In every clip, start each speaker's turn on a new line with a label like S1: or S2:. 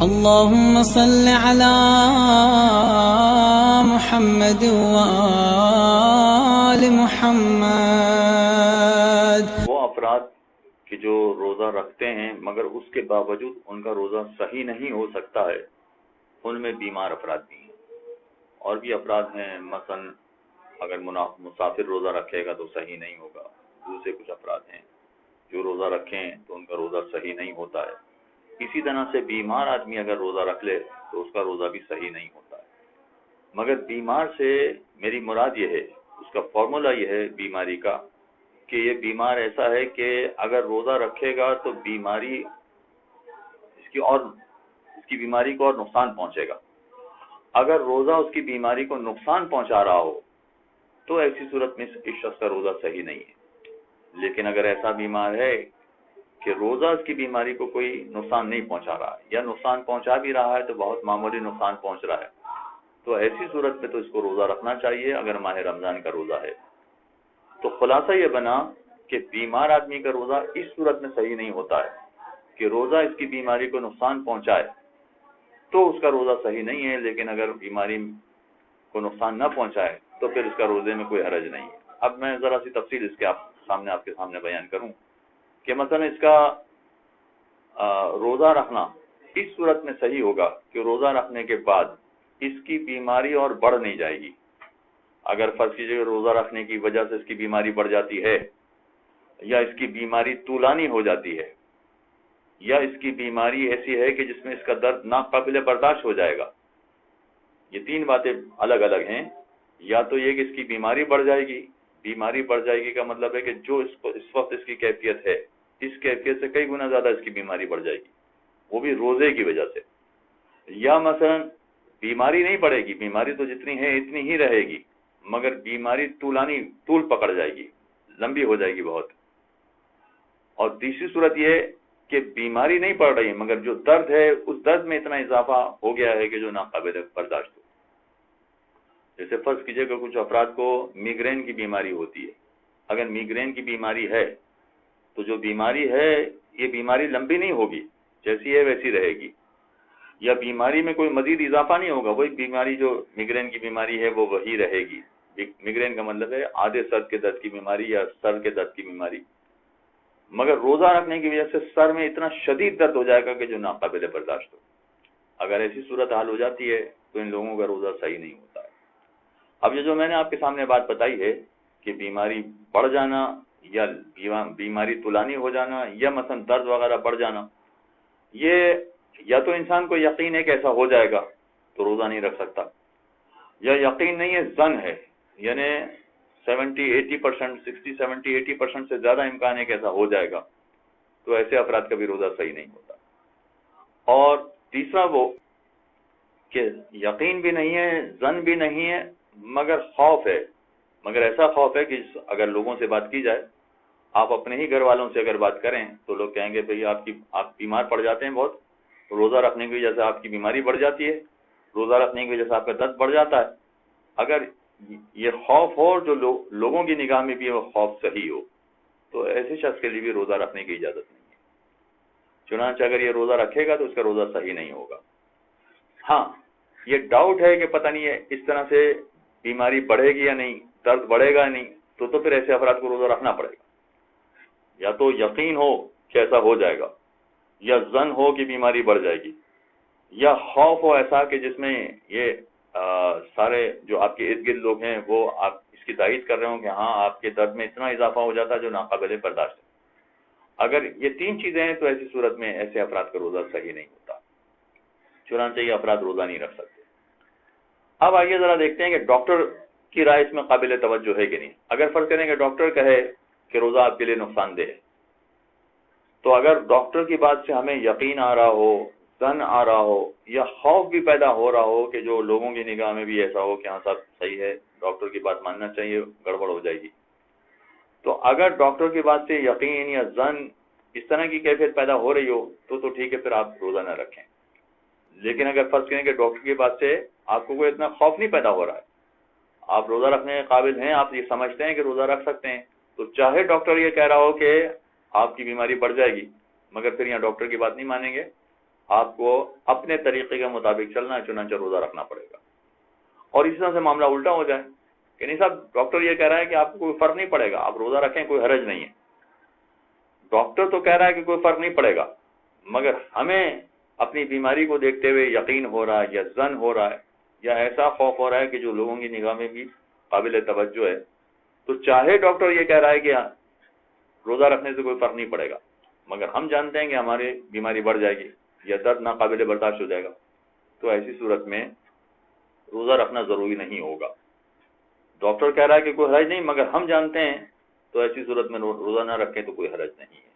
S1: اللهم صل على محمد وآل محمد.
S2: وہ افراد کہ جو روزہ رکھتے ہیں مگر اس کے باوجود ان کا روزہ صحیح نہیں ہو سکتا ہے، ان میں بیمار افراد بھی ہیں، اور بھی افراد ہیں، مثلا اگر مسافر روزہ رکھے گا تو صحیح نہیں ہوگا. دوسرے کچھ افراد ہیں جو روزہ رکھیں تو ان کا روزہ صحیح نہیں ہوتا ہے. اسی طرح سے بیمار آدمی اگر روزہ رکھ لے تو اس کا روزہ بھی صحیح نہیں ہوتا ہے. مگر بیمار سے میری مراد یہ ہے، اس کا فارمولا یہ ہے بیماری کا، کہ یہ بیمار ایسا ہے کہ اگر روزہ رکھے گا تو بیماری اس کی بیماری کو اور نقصان پہنچے گا. اگر روزہ اس کی بیماری کو نقصان پہنچا رہا ہو تو ایسی صورت میں اس شخص کا روزہ صحیح نہیں ہے. لیکن اگر ایسا بیمار ہے کہ روزہ اس کی بیماری کو کوئی نقصان نہیں پہنچا رہا ہے، یا نقصان پہنچا بھی رہا ہے تو بہت معمولی نقصان پہنچ رہا ہے، تو ایسی صورت میں تو اس کو روزہ رکھنا چاہیے اگر ماہ رمضان کا روزہ ہے. تو خلاصہ یہ بنا کہ بیمار آدمی کا روزہ اس صورت میں صحیح نہیں ہوتا ہے کہ روزہ اس کی بیماری کو نقصان پہنچائے تو اس کا روزہ صحیح نہیں ہے، لیکن اگر بیماری کو نقصان نہ پہنچائے تو پھر اس کا روزے میں کوئی حرج نہیں ہے. اب میں ذرا سی تفصیل اس کے آپ کے سامنے بیان کروں کہ مثلا اس کا روزہ رکھنا اس صورت میں صحیح ہوگا کہ روزہ رکھنے کے بعد اس کی بیماری اور بڑھ نہیں جائے گی. اگر فرض کیجیے روزہ رکھنے کی وجہ سے اس کی بیماری بڑھ جاتی ہے، یا اس کی بیماری طولانی ہو جاتی ہے، یا اس کی بیماری ایسی ہے کہ جس میں اس کا درد ناقابل برداشت ہو جائے گا، یہ تین باتیں الگ الگ ہیں. یا تو یہ کہ اس کی بیماری بڑھ جائے گی، بیماری بڑھ جائے گی کا مطلب ہے کہ جو اس وقت اس کی کیفیت ہے اس کیفیت سے کئی گنا زیادہ اس کی بیماری بڑھ جائے گی، وہ بھی روزے کی وجہ سے. یا مثلا بیماری نہیں بڑھے گی، بیماری تو جتنی ہے اتنی ہی رہے گی، مگر بیماری طول پکڑ جائے گی، لمبی ہو جائے گی بہت. اور تیسری صورت یہ کہ بیماری نہیں پڑ رہی مگر جو درد ہے اس درد میں اتنا اضافہ ہو گیا ہے کہ جو ناقابل برداشت ہو. جیسے فرض کیجئے کہ کچھ افراد کو میگرین کی بیماری ہوتی ہے. اگر میگرین کی بیماری ہے تو جو بیماری ہے یہ بیماری لمبی نہیں ہوگی، جیسی ہے ویسی رہے گی. یا بیماری میں کوئی مزید اضافہ نہیں ہوگا، وہی بیماری جو میگرین کی بیماری ہے وہ وہی رہے گی. میگرین کا مطلب ہے آدھے سر کے درد کی بیماری یا سر کے درد کی بیماری. مگر روزہ رکھنے کی وجہ سے سر میں اتنا شدید درد ہو جائے گا کہ جو ناقابل برداشت ہو. اگر ایسی صورت حال ہو جاتی ہے تو ان لوگوں کا روزہ صحیح نہیں ہوتا ہے. اب یہ جو میں نے آپ کے سامنے بات بتائی ہے کہ بیماری بڑھ جانا یا بیماری طولانی ہو جانا یا مثلا درد وغیرہ بڑھ جانا، یہ یا تو انسان کو یقین ہے کہ ایسا ہو جائے گا تو روزہ نہیں رکھ سکتا، یا یقین نہیں ہے، ظن ہے، یعنی 60-70-80% سے زیادہ امکان ہے کہ ایسا ہو جائے گا، تو ایسے افراد کا بھی روزہ صحیح نہیں ہوتا. اور تیسرا وہ کہ یقین بھی نہیں ہے، ظن بھی نہیں ہے، مگر خوف ہے. مگر ایسا خوف ہے کہ اگر لوگوں سے بات کی جائے، آپ اپنے ہی گھر والوں سے اگر بات کریں تو لوگ کہیں گے بھئی آپ بیمار پڑ جاتے ہیں بہت، روزہ رکھنے کی وجہ سے آپ کی بیماری بڑھ جاتی ہے، روزہ رکھنے کی وجہ سے آپ کا درد بڑھ جاتا ہے. اگر یہ خوف ہو جو لوگوں کی نگاہ میں بھی وہ خوف صحیح ہو تو ایسے شخص کے لیے بھی روزہ رکھنے کی اجازت نہیں ہے. چنانچہ اگر یہ روزہ رکھے گا تو اس کا روزہ صحیح نہیں ہوگا. ہاں یہ ڈاؤٹ ہے کہ پتہ نہیں ہے اس طرح سے بیماری بڑھے گی یا نہیں، درد بڑھے گا یا نہیں، تو پھر ایسے افراد کو روزہ رکھنا پڑے گا. یا تو یقین ہو کہ ایسا ہو جائے گا، یا ظن ہو کہ بیماری بڑھ جائے گی، یا خوف ہو ایسا کہ جس میں یہ سارے جو آپ کے ارد گرد لوگ ہیں وہ آپ اس کی تائید کر رہے ہوں کہ ہاں آپ کے درد میں اتنا اضافہ ہو جاتا ہے جو ناقابل برداشت ہے. اگر یہ تین چیزیں ہیں تو ایسی صورت میں ایسے افراد کا روزہ صحیح نہیں ہوتا، چنانچہ یہ افراد روزہ نہیں رکھ سکتے. اب آئیے ذرا دیکھتے ہیں کہ ڈاکٹر کی رائے اس میں قابل توجہ ہے کہ نہیں. اگر فرض کریں کہ ڈاکٹر کہے کہ روزہ آپ کے لیے نقصان دہ ہے، تو اگر ڈاکٹر کی بات سے ہمیں یقین آ رہا ہو، ظن آ رہا ہو، یا خوف بھی پیدا ہو رہا ہو کہ جو لوگوں کی نگاہ میں بھی ایسا ہو کہ ہاں صاحب صحیح ہے، ڈاکٹر کی بات ماننا چاہیے، گڑبڑ ہو جائے گی، تو اگر ڈاکٹر کی بات سے یقین یا ظن اس طرح کی کیفیت پیدا ہو رہی ہو تو ٹھیک ہے، پھر آپ روزہ نہ رکھیں. لیکن اگر فرض کریں کہ ڈاکٹر کی بات سے آپ کو کوئی اتنا خوف نہیں پیدا ہو رہا ہے، آپ روزہ رکھنے کے قابل ہیں، آپ یہ سمجھتے ہیں کہ روزہ رکھ سکتے ہیں، تو چاہے ڈاکٹر یہ کہہ رہا ہو کہ آپ کی بیماری بڑھ جائے گی، مگر پھر یہاں ڈاکٹر کی بات نہیں مانیں گے، آپ کو اپنے طریقے کے مطابق چلنا ہے، چنانچہ روزہ رکھنا پڑے گا۔ اور اسی طرح سے معاملہ الٹا ہو جائے کہ نہیں صاحب ڈاکٹر یہ کہہ رہا ہے کہ آپ کو کوئی فرق نہیں پڑے گا، آپ روزہ رکھیں کوئی حرج نہیں ہے۔ ڈاکٹر تو کہہ رہا ہے کہ کوئی فرق نہیں پڑے گا، مگر ہمیں اپنی بیماری کو دیکھتے ہوئے یقین ہو رہا ہے یا ظن ہو رہا ہے یا ایسا خوف ہو رہا ہے کہ جو لوگوں کی نگاہ میں بھی قابل توجہ ہے، تو چاہے ڈاکٹر یہ کہہ رہا ہے کہ روزہ رکھنے سے کوئی فرق نہیں پڑے گا، مگر ہم جانتے ہیں کہ ہماری بیماری بڑھ جائے گی یا درد ناقابل برداشت ہو جائے گا، تو ایسی صورت میں روزہ رکھنا ضروری نہیں ہوگا۔ ڈاکٹر کہہ رہا ہے کہ کوئی حرج نہیں، مگر ہم جانتے ہیں، تو ایسی صورت میں روزہ نہ رکھیں تو کوئی حرج نہیں ہے۔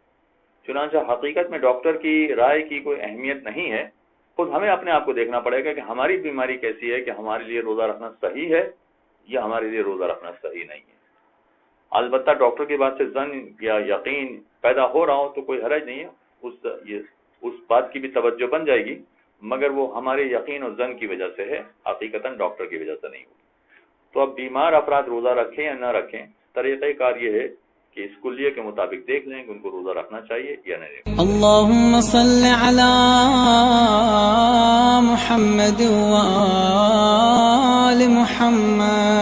S2: چنانچہ حقیقت میں ڈاکٹر کی رائے کی کوئی اہمیت نہیں ہے، خود ہمیں اپنے آپ کو دیکھنا پڑے گا کہ ہماری بیماری کیسی ہے کہ ہمارے لیے روزہ رکھنا صحیح ہے یا ہمارے لیے روزہ رکھنا صحیح نہیں ہے۔ البتہ ڈاکٹر کی بات سے ظن یا یقین پیدا ہو رہا ہو تو کوئی حرج نہیں ہے، اس بات کی بھی توجہ بن جائے گی، مگر وہ ہمارے یقین اور ظن کی وجہ سے ہے، حقیقتاً ڈاکٹر کی وجہ سے نہیں ہوگی۔ تو اب بیمار افراد روزہ رکھیں یا نہ رکھیں، طریقہ کار یہ ہے کہ اس کلیے کے مطابق دیکھ لیں کہ ان کو روزہ رکھنا چاہیے یا نہیں۔
S1: اللهم صل على محمد وآل محمد